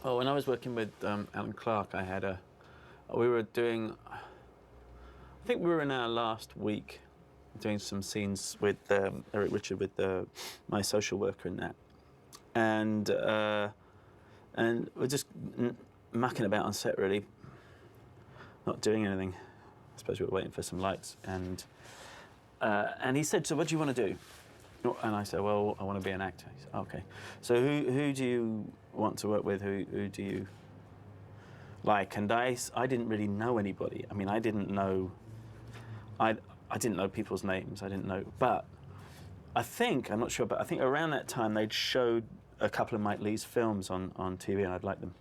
Well, when I was working with Alan Clark, we were doing, I think we were in our last week doing some scenes with Eric Richard, with my social worker in that. And we're just mucking about on set, really, not doing anything. I suppose we were waiting for some lights. And he said, "So what do you want to do?" And I said, "Well, I want to be an actor." He said, "Okay. So who do you want to work with? Who do you like?" And I didn't really know anybody. I mean, I didn't know people's names. I didn't know. But I'm not sure, but I think around that time they'd showed a couple of Mike Leigh's films on TV, and I'd liked them.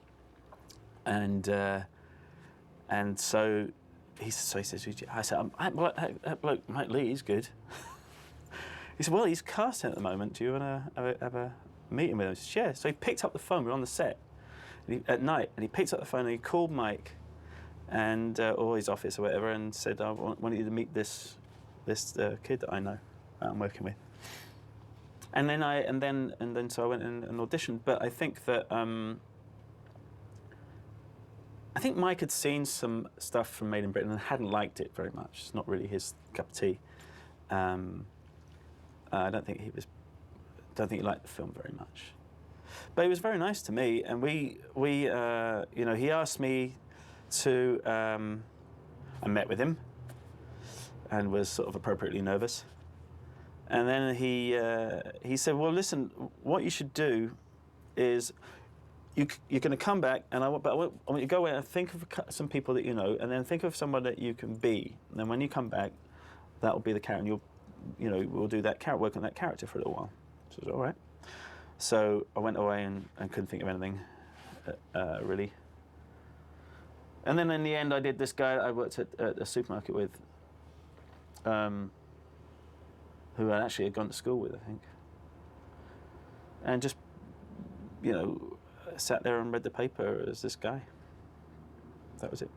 And so he says, I said, that bloke Mike Leigh, he's good. He said, "Well, he's casting at the moment. Do you want to have a meeting with him?" I said, "Yeah." So he picked up the phone. We were on the set at night, and he picked up the phone and he called Mike and or his office or whatever, and said, "I want you to meet this kid that I know, that I'm working with." And then so I went and auditioned. But I think that Mike had seen some stuff from Made in Britain and hadn't liked it very much. It's not really his cup of tea. I don't think he liked the film very much. But he was very nice to me, and we he asked me to. I met with him, and was sort of appropriately nervous. And then he said, "Well, listen, what you should do is you're going to come back, and I want you to go away and think of some people that you know, and then think of someone that you can be. And then when you come back, that will be the character, and we'll do that character, work on that character for a little while." So I said, "All right." So I went away and couldn't think of anything, really. And then in the end, I did this guy I worked at a supermarket with, who I actually had gone to school with, I think. And just, sat there and read the paper as this guy. That was it.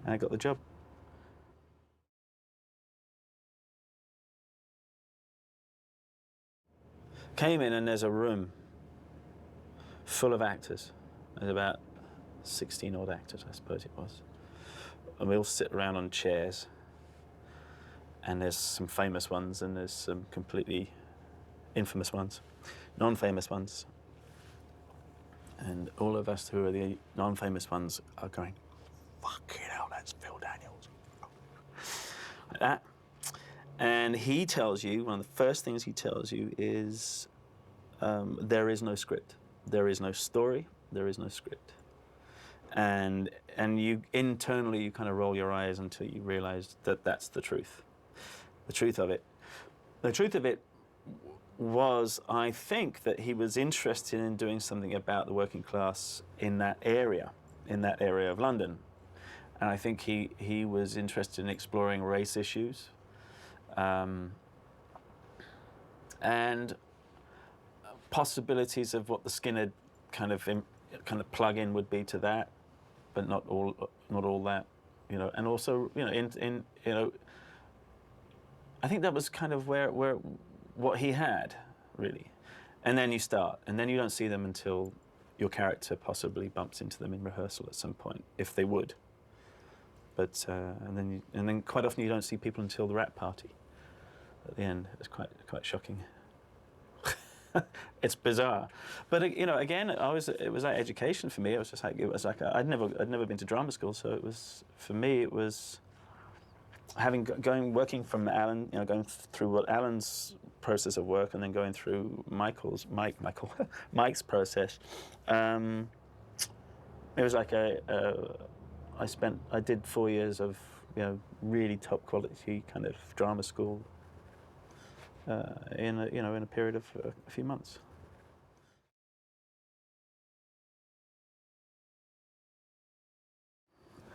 And I got the job. Came in and there's a room full of actors. There's about 16 odd actors, I suppose it was. And we all sit around on chairs. And there's some famous ones and there's some completely infamous ones, non-famous ones. And all of us who are the non-famous ones are going, "Fucking hell, that's Phil Daniels." Like that. And he tells you, one of the first things he tells you is, there is no script. There is no story. There is no script. And you internally, you kind of roll your eyes until you realize that that's the truth. The truth of it. The truth of it was, I think, that he was interested in doing something about the working class in that area of London. And I think he was interested in exploring race issues. And possibilities of what the Skinner kind of plug-in would be to that, but not all that, And also, I think that was kind of what he had, really. And then you start, and then you don't see them until your character possibly bumps into them in rehearsal at some point, if they would. But and then quite often you don't see people until the wrap party. At the end, it's quite shocking. It's bizarre, but again, it was like education for me. It was like I'd never been to drama school, so it was working from Alan, going through what Alan's process of work, and then going through Mike's process. It was like I did 4 years of really top quality kind of drama school. In a period of a few months.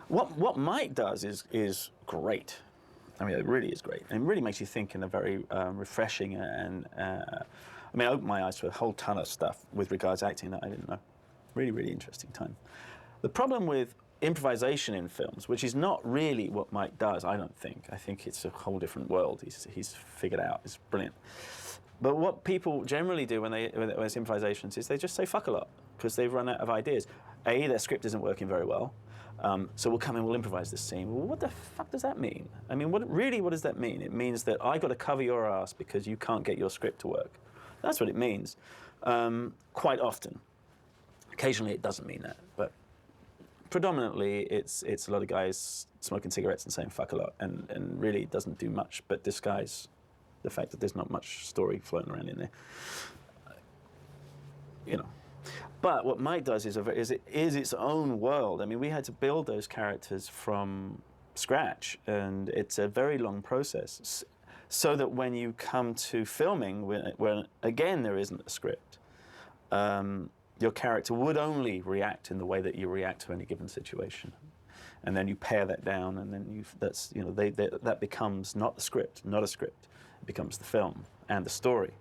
What Mike does is great. I mean, it really is great, and it really makes you think in a very refreshing and it opened my eyes to a whole ton of stuff with regards to acting that I didn't know. Really, really interesting time. The problem with improvisation in films, which is not really what Mike does, I don't think. I think it's a whole different world he's figured out. It's brilliant. But what people generally do when it's improvisations is they just say fuck a lot because they've run out of ideas. A, their script isn't working very well, so we'll come in, we'll improvise this scene. Well, what the fuck does that mean? I mean, what does that mean? It means that I got to cover your ass because you can't get your script to work. That's what it means. Quite often. Occasionally it doesn't mean that, but predominantly it's a lot of guys smoking cigarettes and saying fuck a lot, and really doesn't do much but disguise the fact that there's not much story floating around in there. You know. But what Mike does is its own world. I mean, we had to build those characters from scratch, and it's a very long process. So that when you come to filming, when again there isn't a script, your character would only react in the way that you react to any given situation, and then you pare that down, and then that becomes not the script, not a script. It becomes the film and the story.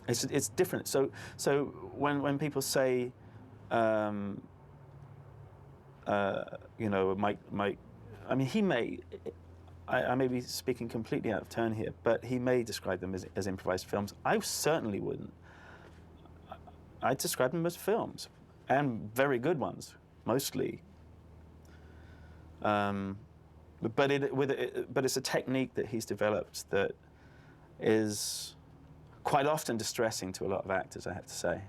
It's different. So when people say, Mike, I mean, I may be speaking completely out of turn here, but he may describe them as improvised films. I certainly wouldn't. I describe them as films, and very good ones, mostly. But it's a technique that he's developed that is quite often distressing to a lot of actors, I have to say.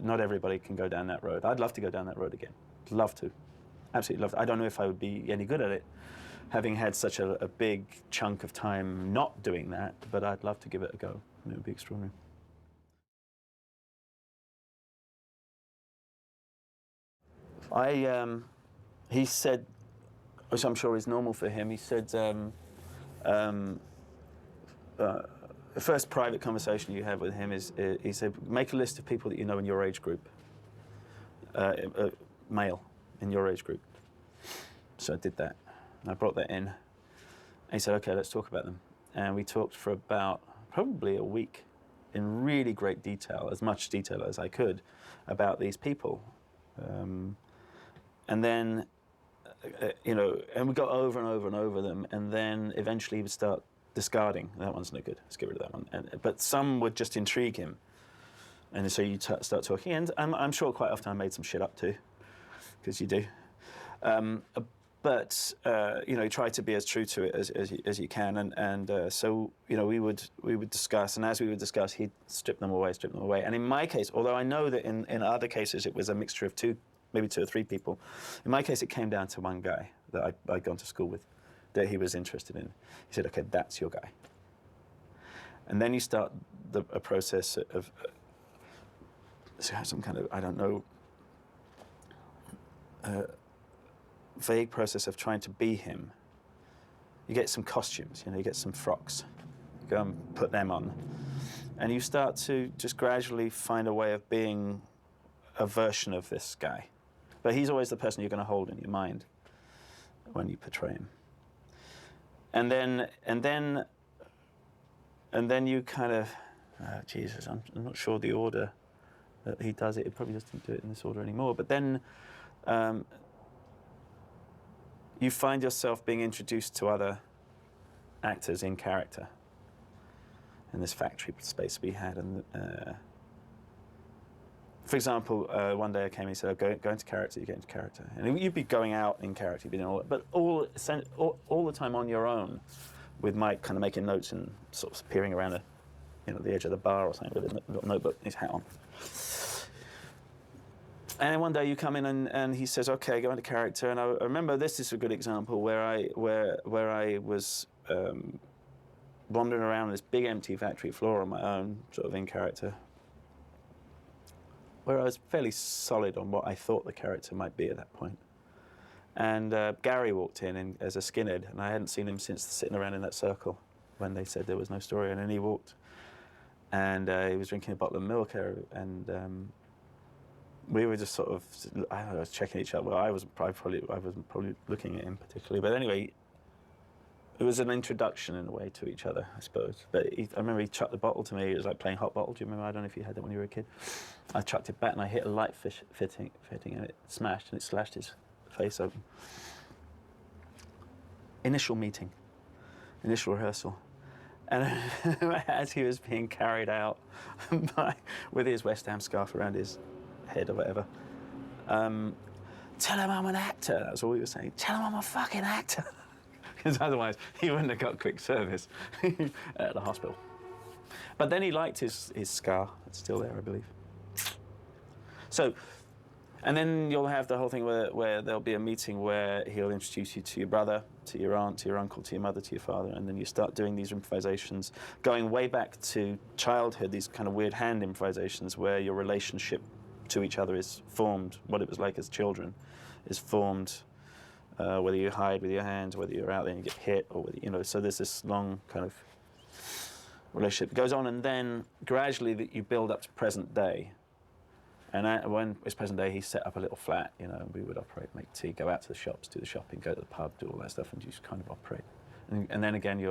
Not everybody can go down that road. I'd love to go down that road again. Love to. Absolutely love to. I don't know if I would be any good at it, having had such a big chunk of time not doing that, but I'd love to give it a go. It would be extraordinary. He said, which I'm sure is normal for him, he said, the first private conversation you have with him is, he said, make a list of people that you know in your age group, male, in your age group. So I did that. And I brought that in. And he said, okay, let's talk about them. And we talked for about probably a week in really great detail, as much detail as I could, about these people. And then, and we got over and over and over them, and then eventually he would start discarding. That one's no good, let's get rid of that one. But some would just intrigue him. And so you start talking, and I'm sure quite often I made some shit up too, because you do. But try to be as true to it as you can, so we would discuss, and as we would discuss, he'd strip them away. And in my case, although I know that in other cases it was a mixture of maybe two or three people, in my case it came down to one guy that I'd gone to school with, that he was interested in. He said, "Okay, that's your guy." And then you start a process of some kind of, I don't know, vague process of trying to be him. You get some costumes, you get some frocks, you go and put them on, and you start to just gradually find a way of being a version of this guy. But he's always the person you're going to hold in your mind when you portray him. And then you kind of, Jesus, I'm not sure the order that he does it. He probably doesn't do it in this order anymore. But then you find yourself being introduced to other actors in character in this factory space we had. And for example, one day I came and he said, go into character, you get into character. And you'd be going out in character, you'd be doing all that, but all the time on your own, with Mike kind of making notes and sort of peering around the edge of the bar or something with a little notebook and his hat on. And one day you come in and he says, okay, go into character. And I remember this is a good example where I was wandering around this big empty factory floor on my own, sort of in character, where I was fairly solid on what I thought the character might be at that point. And Gary walked in as a skinhead, and I hadn't seen him since sitting around in that circle when they said there was no story. And then he walked, and he was drinking a bottle of milk, and we were just sort of, I don't know, I was checking each other. Well, I wasn't probably looking at him particularly, but anyway, it was an introduction in a way to each other, I suppose. But I remember he chucked the bottle to me. It was like playing hot bottle. Do you remember? I don't know if you had that when you were a kid. I chucked it back and I hit a light fitting, and it smashed, and it slashed his face open. Initial meeting, initial rehearsal, And as he was being carried out with his West Ham scarf around his head or whatever, tell him I'm an actor. That's all he was saying. Tell him I'm a fucking actor. Because otherwise he wouldn't have got quick service at the hospital. But then he liked his scar. It's still there, I believe. So, and then you'll have the whole thing where there'll be a meeting where he'll introduce you to your brother, to your aunt, to your uncle, to your mother, to your father, and then you start doing these improvisations, going way back to childhood, these kind of weird hand improvisations where your relationship to each other is formed, what it was like as children is formed, whether you hide with your hands, whether you're out there and you get hit, or whether, you know, so there's this long kind of relationship that goes on, and then gradually that you build up to present day. And when it's present day, he set up a little flat, you know, and we would operate, make tea, go out to the shops, do the shopping, go to the pub, do all that stuff, and just kind of operate. And then again,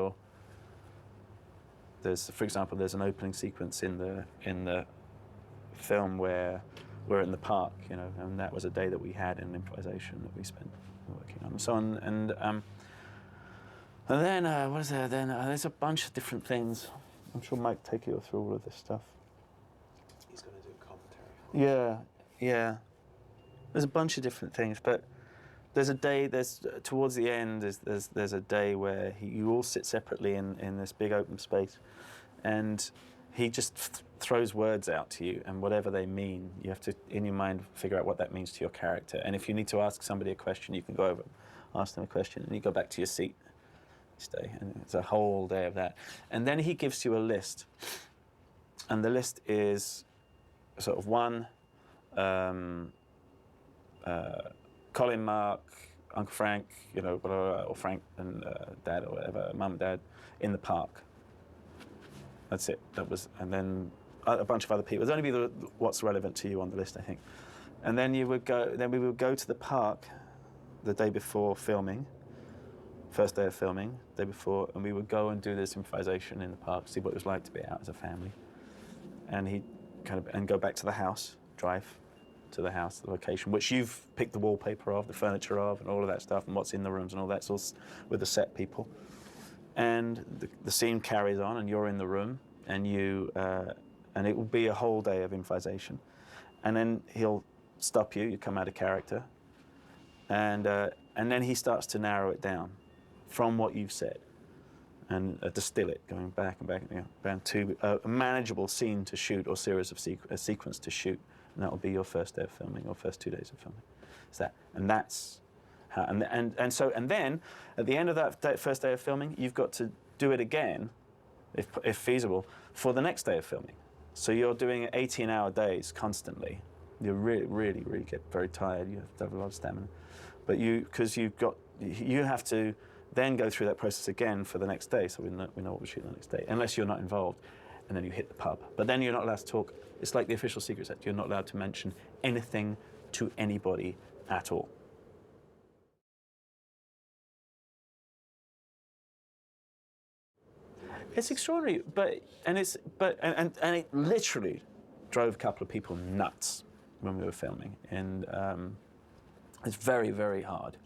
there's, for example, there's an opening sequence in the film where we're in the park, you know, and that was a day that we had in improvisation that we spent working on, and so on. And then what is there? Then there's a bunch of different things. I'm sure Mike take you through all of this stuff. He's going to do commentary. Yeah. There's a bunch of different things, but there's a day. Towards the end. There's a day where you all sit separately in this big open space, and he just throws words out to you, and whatever they mean, you have to, in your mind, figure out what that means to your character. And if you need to ask somebody a question, you can go over, ask them a question, and you go back to your seat. Day, and it's a whole day of that. And then he gives you a list, and the list is sort of one, Colin, Mark, Uncle Frank, you know, blah, blah, blah, or Frank and Dad or whatever, Mum and Dad in the park. That's it. That was, and then a bunch of other people. There's only be what's relevant to you on the list, I think. And then we would go to the park the day before filming. First day of filming, day before, and we would go and do this improvisation in the park, see what it was like to be out as a family. And he'd and go back to the house, drive to the house, the location, which you've picked the wallpaper of, the furniture of, and all of that stuff, and what's in the rooms and all that, it's all with the set people. And the scene carries on, and you're in the room, and and it will be a whole day of improvisation. And then he'll stop you come out of character, and then he starts to narrow it down from what you've said, and distill it, going back and back, you know, down to a manageable scene to shoot or series of a sequence to shoot, and that will be your first day of filming or first 2 days of filming. It's that, and that's how, and then at the end of that first day of filming, you've got to do it again, if feasible, for the next day of filming. So you're doing 18-hour days constantly. You really get very tired. You have to have a lot of stamina, but because you have to then go through that process again for the next day, so we know what we're shooting the next day, unless you're not involved, and then you hit the pub. But then you're not allowed to talk. It's like the Official Secrets Act. You're not allowed to mention anything to anybody at all. It's extraordinary, but it literally drove a couple of people nuts when we were filming, and it's very, very hard.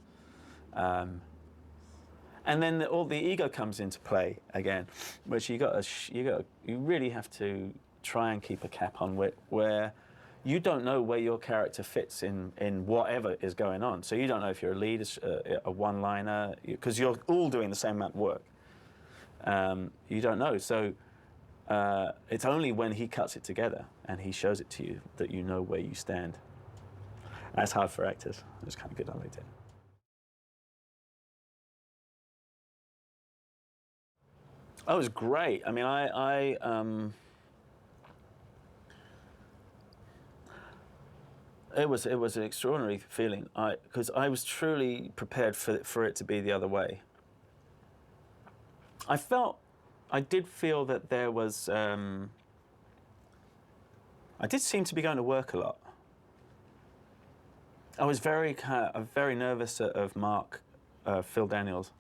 And then all the ego comes into play again, which you really have to try and keep a cap on, where you don't know where your character fits in whatever is going on. So you don't know if you're a lead, a one-liner, because you're all doing the same amount of work. You don't know. So it's only when he cuts it together and he shows it to you that you know where you stand. That's hard for actors. It's kind of good. I liked it. Oh, it was great. I mean, it was an extraordinary feeling. Because I was truly prepared for it to be the other way. I did feel that there was. I did seem to be going to work a lot. I was very nervous of Mark, Phil Daniels.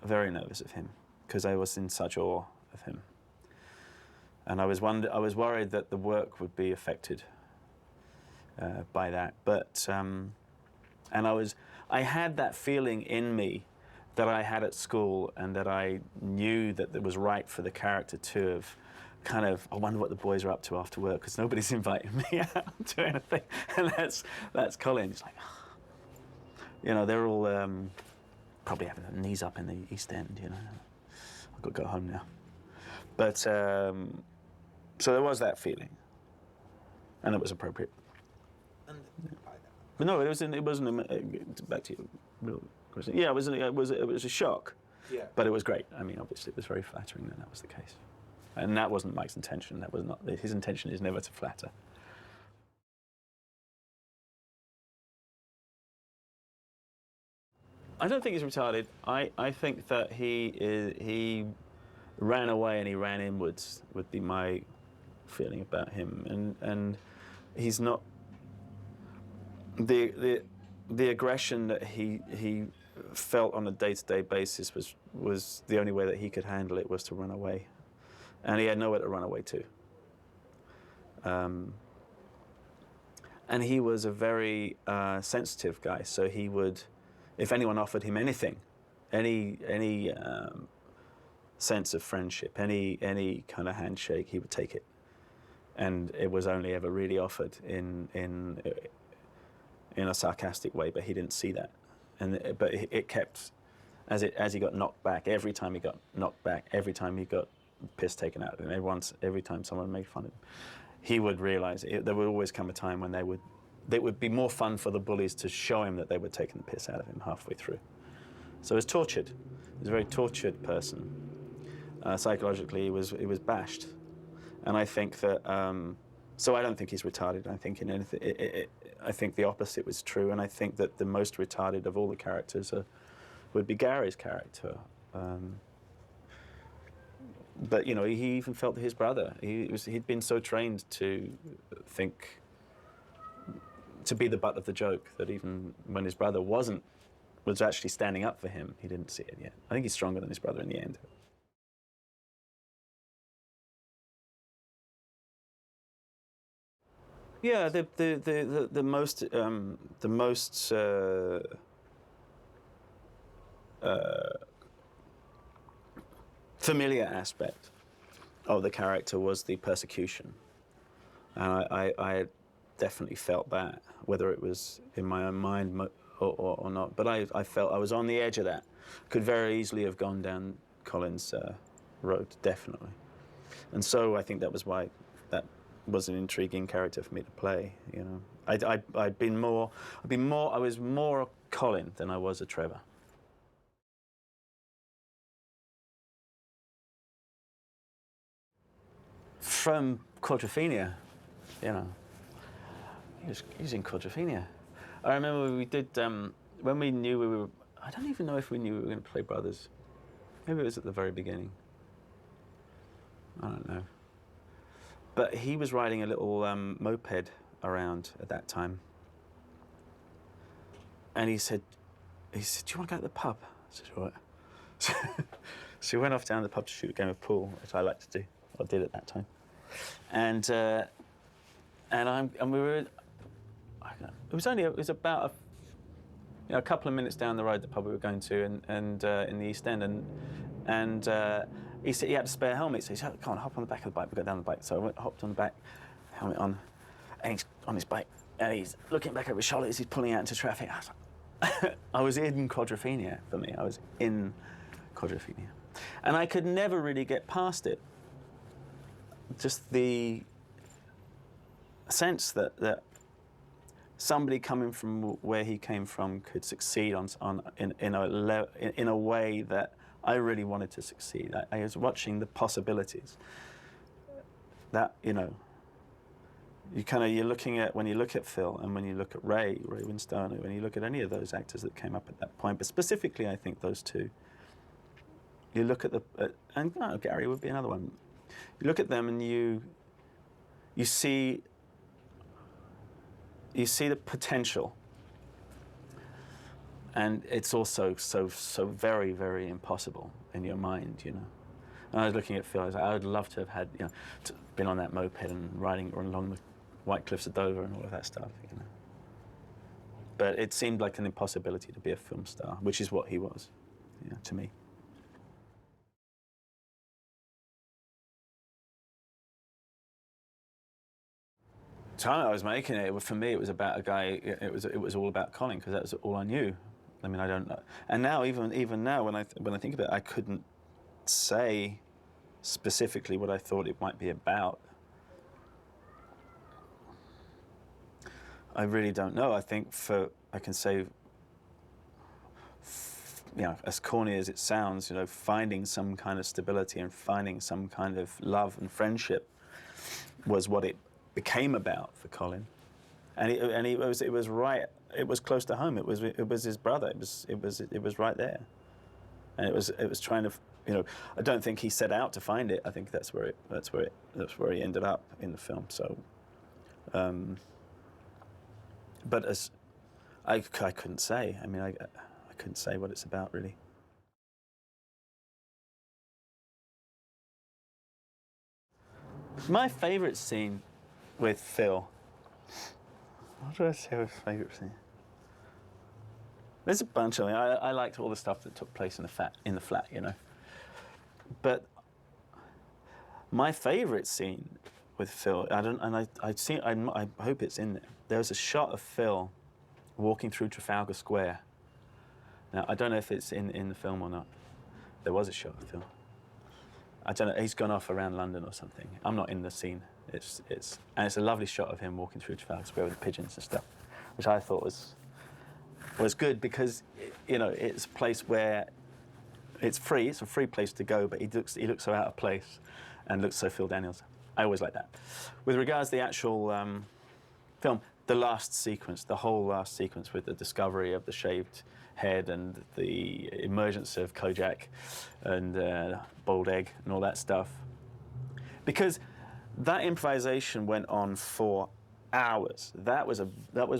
Very nervous of him because I was in such awe of him, and I was worried that the work would be affected by that. But and I had that feeling in me that I had at school and that I knew that it was right for the character to have kind of, I wonder what the boys are up to after work because nobody's inviting me out to anything. And that's Colin. He's like, you know, they're all probably having their knees up in the East End, you know. I've got to go home now. But, so there was that feeling. And it was appropriate. And but no, it wasn't, back to you. Yeah, it was a shock. yeah. But it was great. I mean, obviously, it was very flattering that that was the case. And that wasn't Mike's intention. That was not, his intention is never to flatter. I don't think he's retarded. I think that he ran away and he ran inwards, would be my feeling about him. And he's not, the aggression that he felt on a day-to-day basis was the only way that he could handle it was to run away. And he had nowhere to run away to. And he was a very sensitive guy, so he would, if anyone offered him anything, any sense of friendship, any kind of handshake, he would take it. And it was only ever really offered in a sarcastic way, but he didn't see that. But it kept, as he got knocked back, every time he got knocked back, every time he got piss taken out of him, every time someone made fun of him, he would realize there would always come a time when it would be more fun for the bullies to show him that they were taking the piss out of him halfway through. So he was tortured. He was a very tortured person. Psychologically, he was bashed. And I think that, so I don't think he's retarded. I think I think the opposite was true, and I think that the most retarded of all the characters would be Gary's character. But you know, he even felt his brother. He'd been so trained to think, to be the butt of the joke, that even when his brother was actually standing up for him, he didn't see it yet. I think he's stronger than his brother in the end. Yeah, the most familiar aspect of the character was the persecution, and I definitely felt that, whether it was in my own mind or not. But I felt I was on the edge of that. Could very easily have gone down Colin's road, definitely. And so I think that was why that was an intriguing character for me to play. You know, I was more a Colin than I was a Trevor. From Quadrophenia, you know, he was in Quadrophenia. I remember we did when we knew we were. I don't even know if we knew we were going to play brothers. Maybe it was at the very beginning. I don't know. But he was riding a little moped around at that time. And he said, do you want to go to the pub? I said, all right. So we went off down to the pub to shoot a game of pool, which I like to do, or did at that time. And we were, it was about a couple of minutes down the road, the pub we were going to, and in the East End, and he said he had a spare helmet, so he said, come on, hop on the back of the bike. We got down the bike, so I hopped on the back, helmet on, and he's on his bike, and he's looking back over his shoulder as he's pulling out into traffic. I was like, I was in Quadrophenia for me. I was in Quadrophenia, and I could never really get past it. Just the sense that somebody coming from where he came from could succeed in a way that I really wanted to succeed. I was watching the possibilities. That, you know, you're looking at, when you look at Phil and when you look at Ray Winstone, when you look at any of those actors that came up at that point, but specifically I think those two, you look at and Gary would be another one. You look at them and you see the potential, and it's also so very, very impossible in your mind, you know. And I was looking at Phil. I was like, I would love to have had, you know, been on that moped and riding along the White Cliffs of Dover and all of that stuff, you know. But it seemed like an impossibility to be a film star, which is what he was. to me. The time I was making it, for me, it was about a guy. It was all about Colin, because that was all I knew. I mean, I don't know. And now, even now, when I think of it, I couldn't say specifically what I thought it might be about. I really don't know. I think I can say, as corny as it sounds, finding some kind of stability and finding some kind of love and friendship was what it became about for Colin, and it was right. It was close to home. It was his brother. It was right there, and it was trying to. I don't think he set out to find it. I think that's where he ended up in the film. So, but as I couldn't say. I mean, I couldn't say what it's about, really. My favourite scene with Phil. What do I say was favourite scene? There's a bunch of them. I liked all the stuff that took place in the flat, But my favourite scene with Phil, I hope it's in there. There was a shot of Phil walking through Trafalgar Square. Now, I don't know if it's in the film or not. There was a shot of Phil. I don't know. He's gone off around London or something. I'm not in the scene. It's a lovely shot of him walking through Trafalgar Square with the pigeons and stuff, which I thought was good, because it's a place where it's free. It's a free place to go, but he looks so out of place, and looks so Phil Daniels. I always like that. With regards to the actual film, the whole last sequence with the discovery of the shaved head and the emergence of Kojak and boiled egg and all that stuff, because that improvisation went on for hours. That was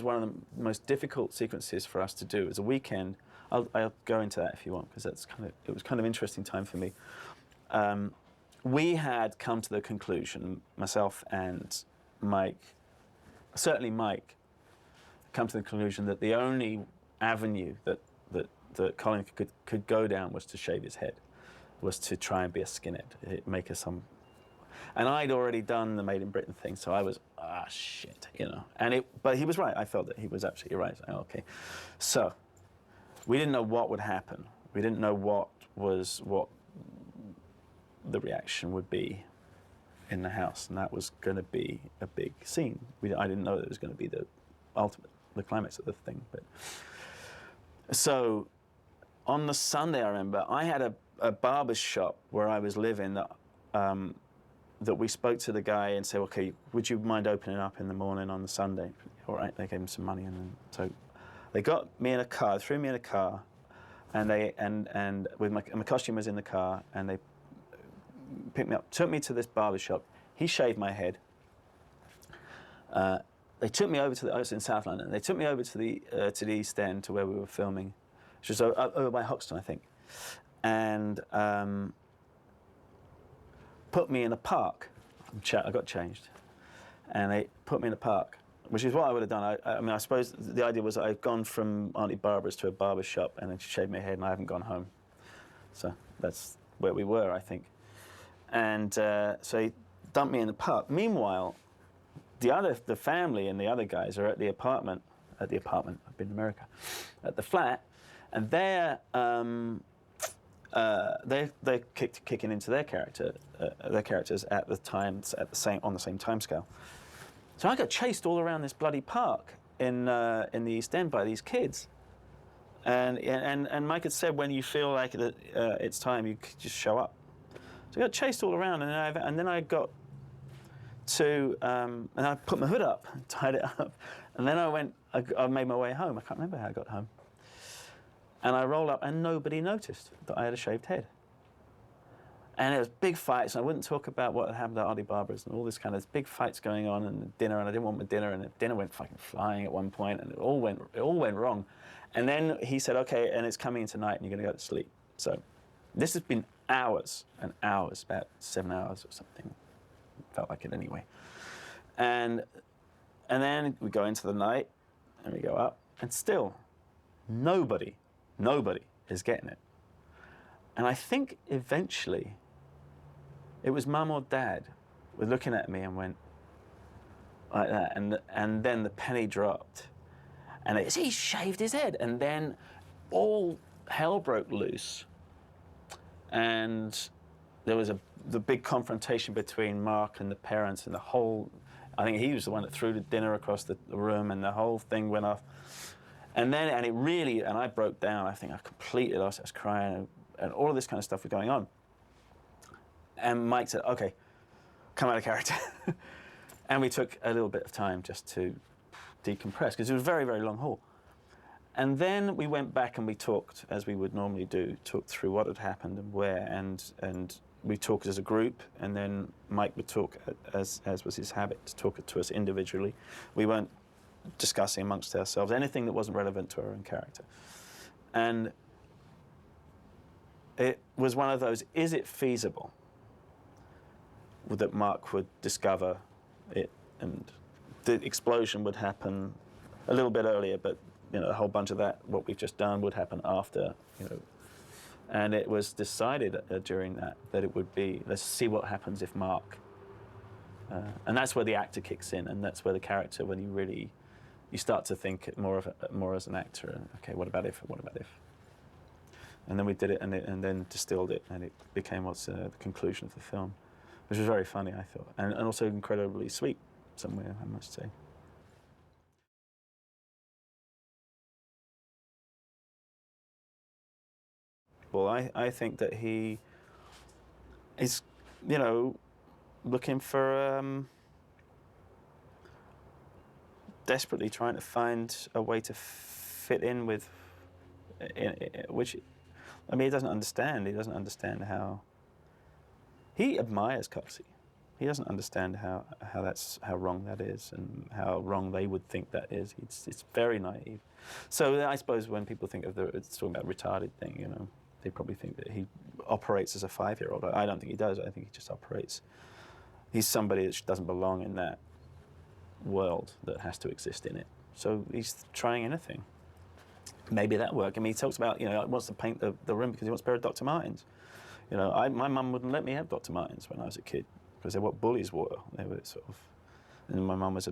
one of the most difficult sequences for us to do. It was a weekend. I'll go into that if you want, because it was kind of interesting time for me. We had come to the conclusion, myself and Mike, certainly Mike, come to the conclusion that the only avenue that Colin could go down was to shave his head, was to try and be a skinhead, make us some. And I'd already done the Made in Britain thing, so I was, shit, But he was right. I felt that he was absolutely right. Okay, so we didn't know what would happen. We didn't know what the reaction would be in the house, and that was going to be a big scene. I didn't know that it was going to be the climax of the thing. But so on the Sunday, I remember I had a barber's shop where I was living that we spoke to the guy and said, okay, would you mind opening up in the morning on the Sunday? All right, they gave him some money, and so they got me in a car, threw me in a car, and with my costume was in the car, and they picked me up, took me to this barber shop. He shaved my head. They took me over I was in South London. They took me over to the East End, to where we were filming, which was over by Hoxton, I think, and put me in a park. I got changed, and they put me in a park, which is what I would have done. I mean, I suppose the idea was I've gone from Auntie Barbara's to a barber shop, and then she shaved my head, and I haven't gone home. So that's where we were, I think. And so he dumped me in the park. Meanwhile, the family and the other guys are at the apartment. I've been in America, at the flat, and they're kicking into their characters at on the same time scale. So I got chased all around this bloody park in the East End by these kids, and Mike had said, when you feel like it's time, you just show up. So I got chased all around, and then I got to and I put my hood up, tied it up, and then I made my way home. I can't remember how I got home. And I rolled up, and nobody noticed that I had a shaved head. And there was big fights, and I wouldn't talk about what had happened at Auntie Barbara's, and all this kind of big fights going on, and dinner, and I didn't want my dinner, and the dinner went fucking flying at one point, and it all went wrong. And then he said, okay, and it's coming in tonight, and you're going to go to sleep. So this has been hours and hours, about 7 hours or something. Felt like it anyway. And then we go into the night, and we go up, and still nobody is getting it. And I think eventually it was Mum or Dad were looking at me and went like that, and then the penny dropped, and he shaved his head, and then all hell broke loose, and there was the big confrontation between Mark and the parents, and the whole. I think he was the one that threw the dinner across the room, and the whole thing went off. And I broke down. I think I completely lost it. I was crying, and all of this kind of stuff was going on. And Mike said, "Okay, come out of character." And we took a little bit of time just to decompress, because it was a very, very long haul. And then we went back and we talked, as we would normally do, talked through what had happened and where, and we talked as a group, and then Mike would talk, as was his habit, to talk to us individually. We weren't discussing amongst ourselves anything that wasn't relevant to our own character. And it was one of those, is it feasible that Mark would discover it, and the explosion would happen a little bit earlier, but a whole bunch of that, what we've just done, would happen after, And it was decided during that it would be, let's see what happens if Mark, and that's where the actor kicks in, and that's where the character, when you start to think more as an actor, and okay, what about if? And then we did it, and then distilled it, and it became what's the conclusion of the film, which was very funny, I thought, and also incredibly sweet somewhere, I must say. Well, I think that he is, looking for, desperately trying to find a way to fit in with, which, he doesn't understand. He doesn't understand how. He admires Kelsey. He doesn't understand how wrong that is, and how wrong they would think that is. It's very naive. So I suppose when people think of it's talking about retarded thing, they probably think that he operates as a 5-year-old. I don't think he does. I think he just operates. He's somebody that doesn't belong in that world that has to exist in it. So he's trying anything. Maybe that work. He talks about, he wants to paint the room because he wants a pair of Dr. Martens. My mum wouldn't let me have Dr. Martens when I was a kid, because they're what bullies wore. They were sort of, and my mum was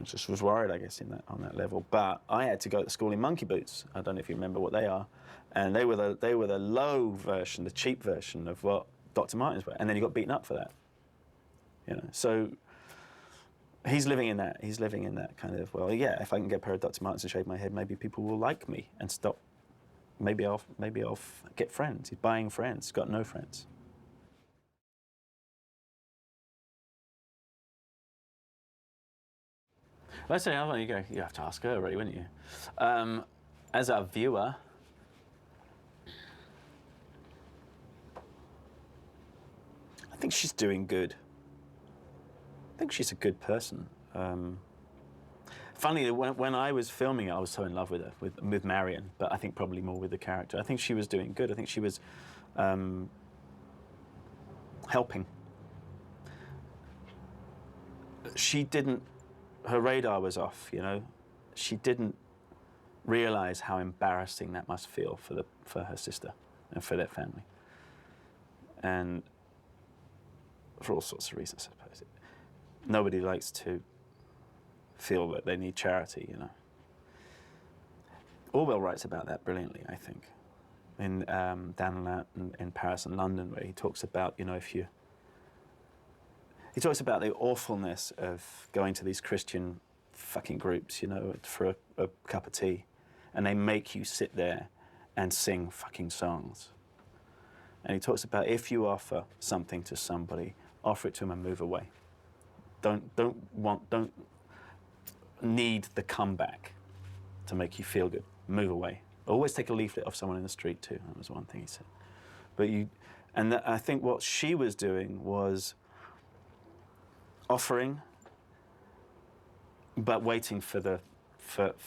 just was worried, I guess, on that level. But I had to go to school in monkey boots. I don't know if you remember what they are, and they were the low version, the cheap version of what Dr. Martens were, and then he got beaten up for that. So he's living in that. He's living in that kind of, if I can get a pair of Dr. Martens and shave my head, maybe people will like me and stop. Maybe I'll get friends. He's buying friends. He's got no friends. Let's say, you have to ask her, really, wouldn't you? As a viewer, I think she's doing good. I think she's a good person. Funny, when I was filming it, I was so in love with her, with Marion, but I think probably more with the character. I think she was doing good. I think she was helping. She didn't, her radar was off, She didn't realize how embarrassing that must feel for her sister and for their family. And for all sorts of reasons, I suppose. Nobody likes to feel that they need charity, Orwell writes about that brilliantly, I think, in Down and Out in Paris and London, where he talks about, he talks about the awfulness of going to these Christian fucking groups, for a cup of tea, and they make you sit there and sing fucking songs. And he talks about, if you offer something to somebody, offer it to them and move away. Don't need the comeback to make you feel good. Move away. Always take a leaflet off someone in the street too. That was one thing he said. But I think what she was doing was offering, but waiting for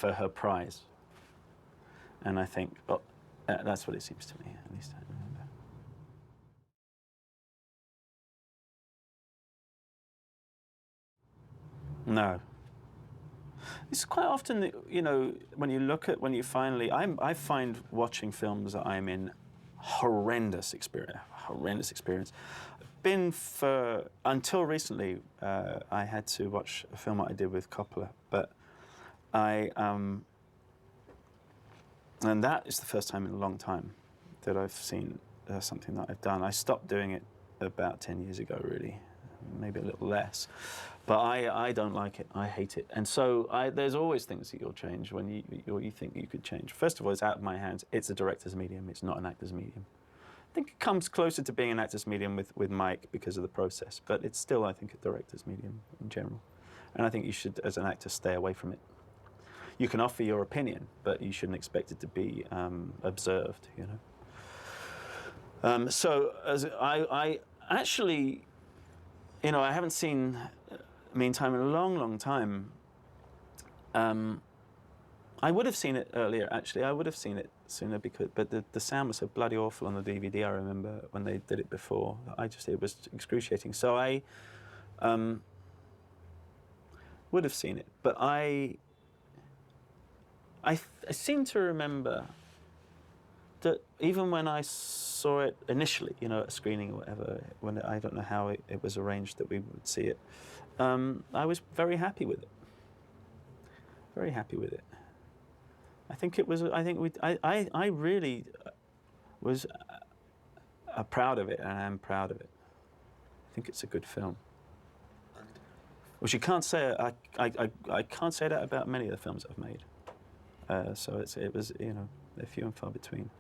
her prize. And I think that's what it seems to me, at least. No. It's quite often that, you know, when you finally, I find watching films that I'm in horrendous experience. Been for, until recently, I had to watch a film that I did with Coppola, but and that is the first time in a long time that I've seen something that I've done. I stopped doing it about 10 years ago, really, maybe a little less. But I don't like it. I hate it. And so there's always things that you'll change when you think you could change. First of all, it's out of my hands. It's a director's medium. It's not an actor's medium. I think it comes closer to being an actor's medium with Mike because of the process. But it's still, I think, a director's medium in general. And I think you should, as an actor, stay away from it. You can offer your opinion, but you shouldn't expect it to be observed, you know. So as I actually, you know, I haven't seen Meantime in a long, long time. I would have seen it earlier, actually. I would have seen it sooner, but the sound was so bloody awful on the DVD, I remember, when they did it before. It was excruciating. So I would have seen it, but I seem to remember that even when I saw it initially, you know, at a screening or whatever, when I don't know how it was arranged that we would see it, I was very happy with it. Very happy with it. I think it was. I really was proud of it, and I am proud of it. I think it's a good film. Which you can't say. I can't say that about many of the films I've made. So it was, you know, they're few and far between.